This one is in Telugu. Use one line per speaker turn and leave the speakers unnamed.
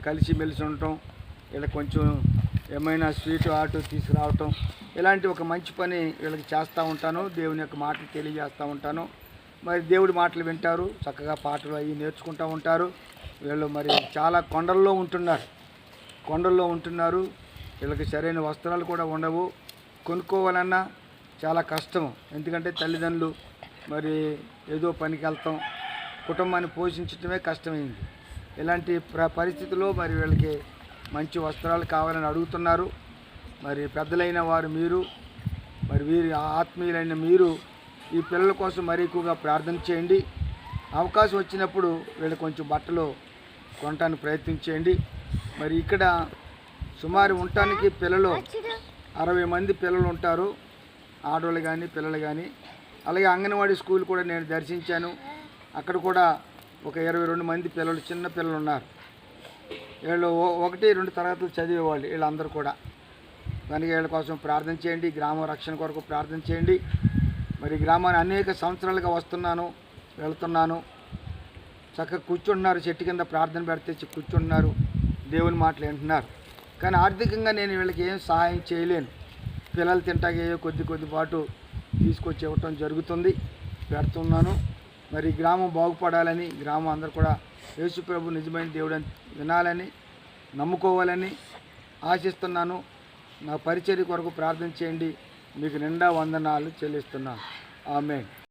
కలిసిమెలిసి ఉండటం, వీళ్ళకి కొంచెం ఏమైనా స్వీటు ఆటు తీసుకురావటం, ఇలాంటి ఒక మంచి పని వీళ్ళకి చేస్తూ ఉంటాను. దేవుని యొక్క మాటలు తెలియజేస్తూ ఉంటాను. మరి దేవుడి మాటలు వింటారు, చక్కగా పాటలు అవి నేర్చుకుంటూ ఉంటారు. వీళ్ళు మరి చాలా కొండల్లో ఉంటున్నారు. వీళ్ళకి సరైన వస్త్రాలు కూడా ఉండవు, కొనుక్కోవాలన్నా చాలా కష్టం. ఎందుకంటే తల్లిదండ్రులు మరి ఏదో పనికి వెళ్తాం, కుటుంబాన్ని పోషించడమే కష్టమైంది. ఇలాంటి పరిస్థితుల్లో మరి వీళ్ళకి మంచి వస్త్రాలు కావాలని అడుగుతున్నారు. మరి పెద్దలైన వారు మీరు, మరి వీరి ఆత్మీయులైన మీరు ఈ పిల్లల కోసం మరి ఎక్కువగా ప్రార్థన చేయండి. అవకాశం వచ్చినప్పుడు వీళ్ళు కొంచెం బట్టలు కొనడానికి ప్రయత్నించేయండి. మరి ఇక్కడ సుమారు ఉండటానికి పిల్లలు 60 మంది పిల్లలు ఉంటారు, ఆడవాళ్ళు కానీ పిల్లలు కానీ. అలాగే అంగన్వాడీ స్కూల్ కూడా నేను దర్శించాను. అక్కడ కూడా ఒక 22 మంది పిల్లలు, చిన్న పిల్లలు ఉన్నారు. వీళ్ళు 1-2 తరగతులు చదివేవాళ్ళు వీళ్ళందరూ కూడా. దానికి వీళ్ళ కోసం ప్రార్థన చేయండి. గ్రామ రక్షణ కొరకు ప్రార్థన చేయండి. మరి గ్రామాన్ని అనేక సంవత్సరాలుగా వస్తున్నాను, వెళ్తున్నాను. చక్కగా కూర్చుంటున్నారు, చెట్టు కింద ప్రార్థన పెడితే కూర్చుంటున్నారు, దేవుని మాటలు వింటున్నారు. కానీ ఆర్థికంగా నేను వీళ్ళకి ఏం సహాయం చేయలేను. పిల్లలు తింటాకే కొద్దిపాటు తీసుకొచ్చి ఇవ్వటం జరుగుతుంది, పెడుతున్నాను. మరి గ్రామం బాగుపడాలని, గ్రామం అందరూ కూడా యేసు ప్రభు నిజమైన దేవుడని వినాలని, నమ్ముకోవాలని ఆశిస్తున్నాను. నా పరిచర్య కొరకు ప్రార్థన చేయండి. మీకు నిండా వందనాలు చెల్లిస్తున్నాను. ఆమేన్.